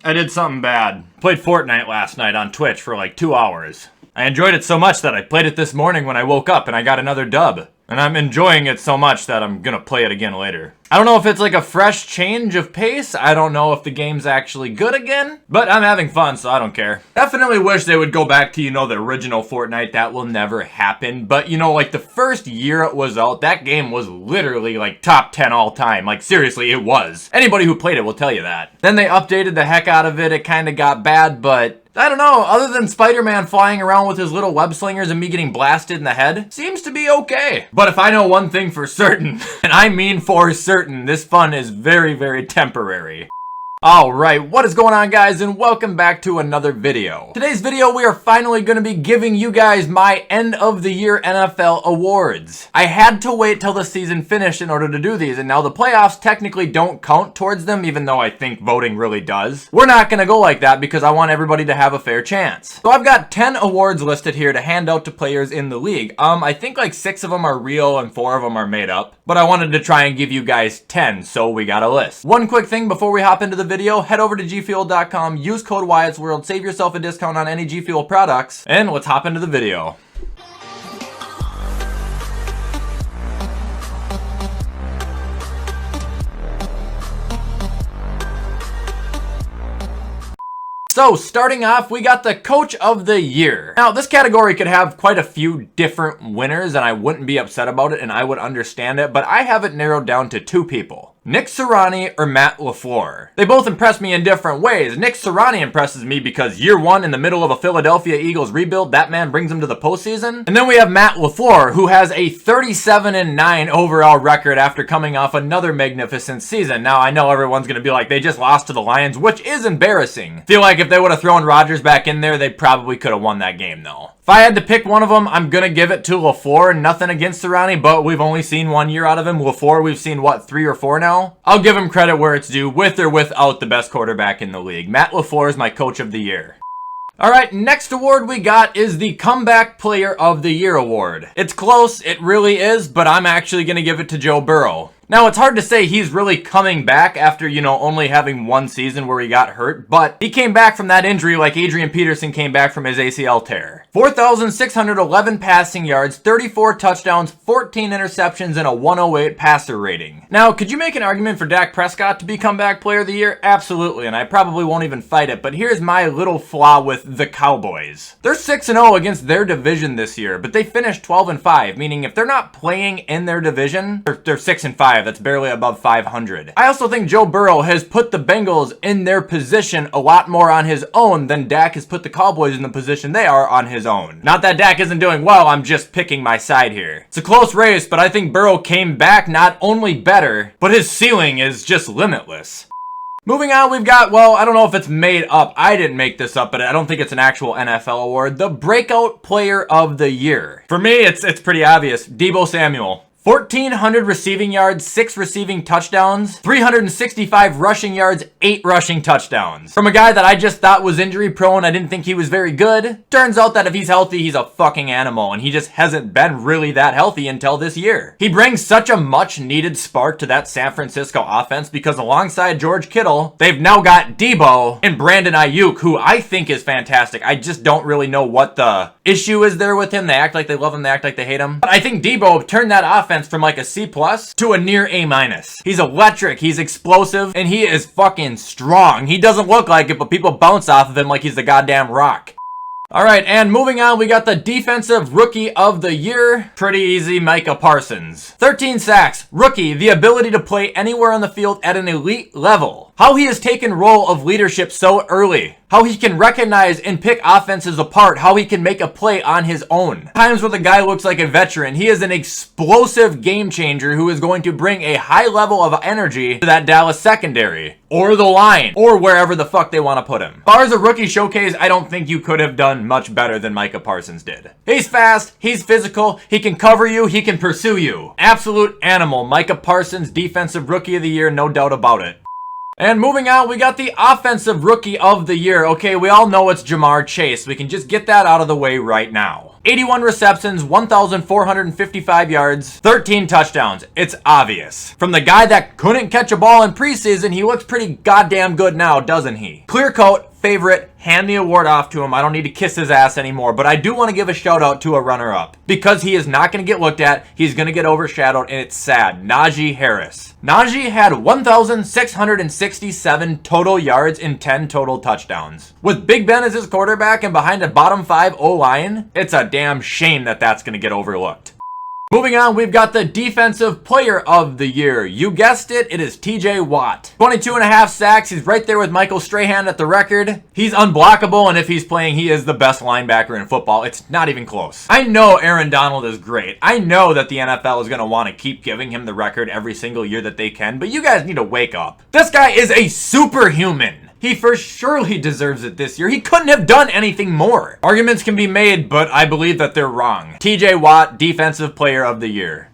I did something bad. Played Fortnite last night on Twitch for like 2 hours. I enjoyed it so much that I played it this morning when I woke up and I got another dub. And I'm enjoying it so much that I'm gonna play it again later. I don't know if it's like a fresh change of pace. I don't know if the game's actually good again. But I'm having fun, so I don't care. Definitely wish they would go back to, you know, the original Fortnite. That will never happen. But, you know, like the first year it was out, that game was literally like top 10 all time. Like, seriously, it was. Anybody who played it will tell you that. Then they updated the heck out of it. It kind of got bad, but I don't know, other than Spider-Man flying around with his little web slingers and me getting blasted in the head, seems to be okay. But if I know one thing for certain, and I mean for certain, this fun is very, very temporary. Alright, what is going on, guys, and welcome back to another video. Today's video, we are finally going to be giving you guys my end of the year NFL awards. I had to wait till the season finished in order to do these, and now the playoffs technically don't count towards them, even though I think voting really does. We're not going to go like that because I want everybody to have a fair chance. So I've got 10 awards listed here to hand out to players in the league. I think like 6 of them are real and 4 of them are made up, but I wanted to try and give you guys 10, so we got a list. One quick thing before we hop into the video, head over to gfuel.com, use code WyattzWorld, save yourself a discount on any G Fuel products, and let's hop into the video. So, starting off, we got the Coach of the Year. Now, this category could have quite a few different winners, and I wouldn't be upset about it, and I would understand it, but I have it narrowed down to 2 people. Nick Sirianni or Matt LaFleur. They both impress me in different ways. Nick Sirianni impresses me because year 1 in the middle of a Philadelphia Eagles rebuild, that man brings them to the postseason. And then we have Matt LaFleur, who has a 37-9 overall record after coming off another magnificent season. Now, I know everyone's going to be like, they just lost to the Lions, which is embarrassing. Feel like if they would have thrown Rodgers back in there, they probably could have won that game, though. If I had to pick one of them, I'm going to give it to LaFleur. Nothing against Sirianni, but we've only seen 1 year out of him. LaFleur, we've seen, what, 3 or 4 now? I'll give him credit where it's due, with or without the best quarterback in the league. Matt LaFleur is my Coach of the Year. Alright, next award we got is the Comeback Player of the Year award. It's close, it really is, but I'm actually going to give it to Joe Burrow. Now, it's hard to say he's really coming back after, you know, only having 1 season where he got hurt, but he came back from that injury like Adrian Peterson came back from his ACL tear. 4,611 passing yards, 34 touchdowns, 14 interceptions, and a 108 passer rating. Now, could you make an argument for Dak Prescott to be Comeback Player of the Year? Absolutely, and I probably won't even fight it, but here's my little flaw with the Cowboys. They're 6-0 against their division this year, but they finished 12-5, meaning if they're not playing in their division, they're 6-5. That's barely above 500. I also think Joe Burrow has put the Bengals in their position a lot more on his own than Dak has put the Cowboys in the position they are on his own. Not that Dak isn't doing well, I'm just picking my side here. It's a close race, but I think Burrow came back not only better, but his ceiling is just limitless. Moving on, we've got, well, I don't know if it's made up. I didn't make this up, but I don't think it's an actual NFL award. The Breakout Player of the Year. For me, it's pretty obvious. Deebo Samuel. 1,400 receiving yards, 6 receiving touchdowns, 365 rushing yards, 8 rushing touchdowns. From a guy that I just thought was injury prone, I didn't think he was very good. Turns out that if he's healthy, he's a fucking animal, and he just hasn't been really that healthy until this year. He brings such a much needed spark to that San Francisco offense because alongside George Kittle, they've now got Deebo and Brandon Ayuk, who I think is fantastic. I just don't really know what the issue is there with him. They act like they love him, they act like they hate him. But I think Deebo turned that offense from like a C+ to a near A-. He's electric, he's explosive, and he is fucking strong. He doesn't look like it, but people bounce off of him like he's the goddamn Rock. Alright, and moving on, we got the Defensive Rookie of the Year. Pretty easy, Micah Parsons. 13 sacks, rookie, the ability to play anywhere on the field at an elite level. How he has taken role of leadership so early. How he can recognize and pick offenses apart. How he can make a play on his own. Times where the guy looks like a veteran. He is an explosive game changer who is going to bring a high level of energy to that Dallas secondary. Or the line. Or wherever the fuck they want to put him. As far as a rookie showcase, I don't think you could have done much better than Micah Parsons did. He's fast. He's physical. He can cover you. He can pursue you. Absolute animal. Micah Parsons, Defensive Rookie of the Year, no doubt about it. And moving on, we got the Offensive Rookie of the Year. Okay, we all know it's Jamar Chase. We can just get that out of the way right now. 81 receptions, 1,455 yards, 13 touchdowns. It's obvious. From the guy that couldn't catch a ball in preseason, he looks pretty goddamn good now, doesn't he? Clear coat favorite, hand the award off to him. I don't need to kiss his ass anymore, but I do want to give a shout out to a runner-up because he is not going to get looked at. He's going to get overshadowed, and it's sad. Najee Harris. Najee had 1,667 total yards and 10 total touchdowns. With Big Ben as his quarterback and behind a bottom 5 O-line, it's a damn shame that that's going to get overlooked. Moving on, we've got the Defensive Player of the Year. You guessed it, it is TJ Watt. 22.5 sacks. He's right there with Michael Strahan at the record. He's unblockable, and if he's playing, he is the best linebacker in football. It's not even close. I know Aaron Donald is great. I know that the NFL is going to want to keep giving him the record every single year that they can, but you guys need to wake up. This guy is a superhuman. He for surely deserves it this year. He couldn't have done anything more. Arguments can be made, but I believe that they're wrong. TJ Watt, Defensive Player of the Year.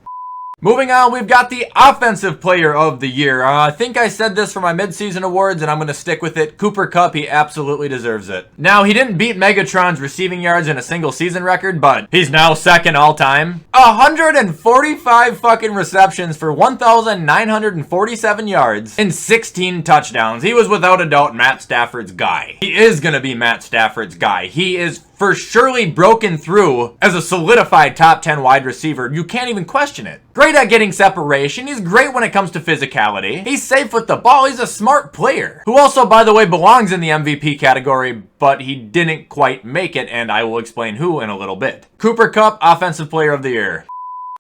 Moving on, we've got the Offensive Player of the Year. I think I said this for my midseason awards, and I'm going to stick with it. Cooper Kupp, he absolutely deserves it. Now, he didn't beat Megatron's receiving yards in a single season record, but he's now second all-time. 145 fucking receptions for 1,947 yards and 16 touchdowns. He was without a doubt Matt Stafford's guy. He is going to be Matt Stafford's guy. He is for surely broken through as a solidified top 10 wide receiver. You can't even question it. Great at getting separation. He's great when it comes to physicality. He's safe with the ball. He's a smart player. Who also, by the way, belongs in the MVP category, but he didn't quite make it, and I will explain who in a little bit. Cooper Kupp, Offensive Player of the Year.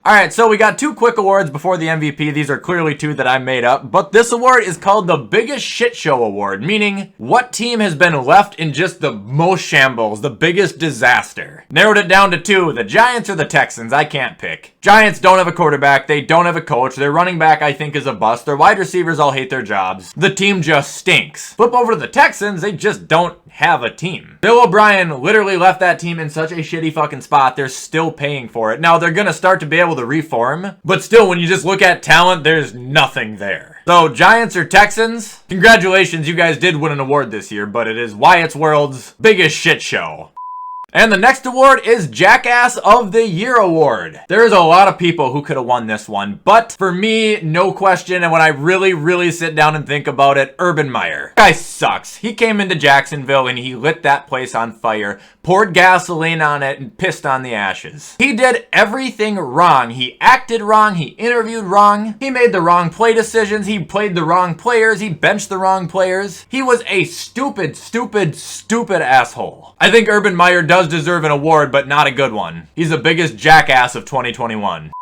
Alright, so we got two quick awards before the MVP. These are clearly two that I made up, but this award is called the Biggest Shit Show Award, meaning what team has been left in just the most shambles, the biggest disaster. Narrowed it down to two, the Giants or the Texans. I can't pick. Giants don't have a quarterback, they don't have a coach, their running back I think is a bust, their wide receivers all hate their jobs, the team just stinks. Flip over to the Texans, they just don't have a team. Bill O'Brien literally left that team in such a shitty fucking spot, they're still paying for it. Now they're gonna start to be able to reform, but still when you just look at talent, there's nothing there. So Giants or Texans, congratulations, you guys did win an award this year, but it is WyattzWorld's Biggest Shit Show. And the next award is Jackass of the Year Award. There's a lot of people who could have won this one, but for me, no question, and when I really sit down and think about it, Urban Meyer. Guy sucks. He came into Jacksonville and he lit that place on fire, poured gasoline on it, and pissed on the ashes. He did everything wrong. He acted wrong, he interviewed wrong, he made the wrong play decisions, he played the wrong players, he benched the wrong players. He was a stupid asshole. I think Urban Meyer does deserve an award, but not a good one. He's the biggest jackass of 2021.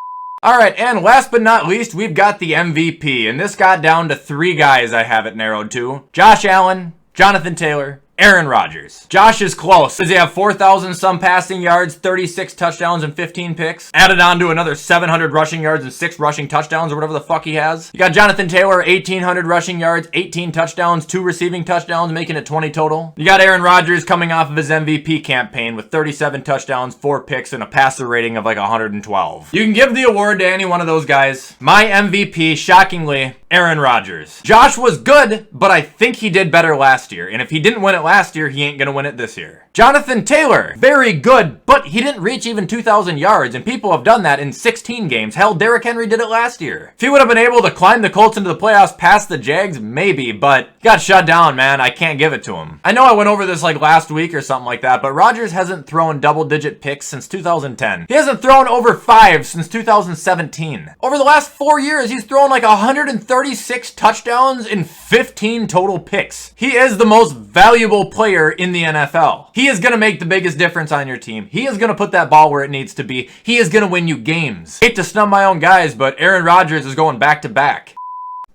Alright, and last but not least, we've got the MVP, and this got down to three guys I have it narrowed to. Josh Allen, Jonathan Taylor, Aaron Rodgers. Josh is close. Does he have 4,000 some passing yards, 36 touchdowns, and 15 picks? Added on to another 700 rushing yards and 6 rushing touchdowns or whatever the fuck he has. You got Jonathan Taylor, 1,800 rushing yards, 18 touchdowns, 2 receiving touchdowns, making it 20 total. You got Aaron Rodgers coming off of his MVP campaign with 37 touchdowns, 4 picks, and a passer rating of like 112. You can give the award to any one of those guys. My MVP, shockingly, Aaron Rodgers. Josh was good, but I think he did better last year, and if he didn't win it last year, he ain't gonna win it this year. Jonathan Taylor, very good, but he didn't reach even 2,000 yards, and people have done that in 16 games. Hell, Derrick Henry did it last year. If he would have been able to climb the Colts into the playoffs past the Jags, maybe, but he got shut down, man. I can't give it to him. I know I went over this like last week or something like that, but Rodgers hasn't thrown double-digit picks since 2010. He hasn't thrown over 5 since 2017. Over the last 4 years, he's thrown like 136 touchdowns and 15 total picks. He is the most valuable player in the NFL. He is going to make the biggest difference on your team. He is going to put that ball where it needs to be. He is going to win you games. Hate to snub my own guys, but Aaron Rodgers is going back to back.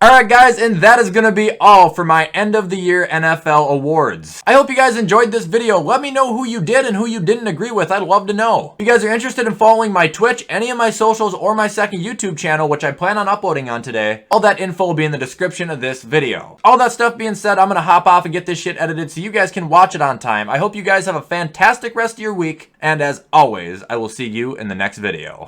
Alright guys, and that is going to be all for my end of the year NFL awards. I hope you guys enjoyed this video. Let me know who you did and who you didn't agree with. I'd love to know. If you guys are interested in following my Twitch, any of my socials, or my second YouTube channel, which I plan on uploading on today, all that info will be in the description of this video. All that stuff being said, I'm going to hop off and get this shit edited so you guys can watch it on time. I hope you guys have a fantastic rest of your week, and as always, I will see you in the next video.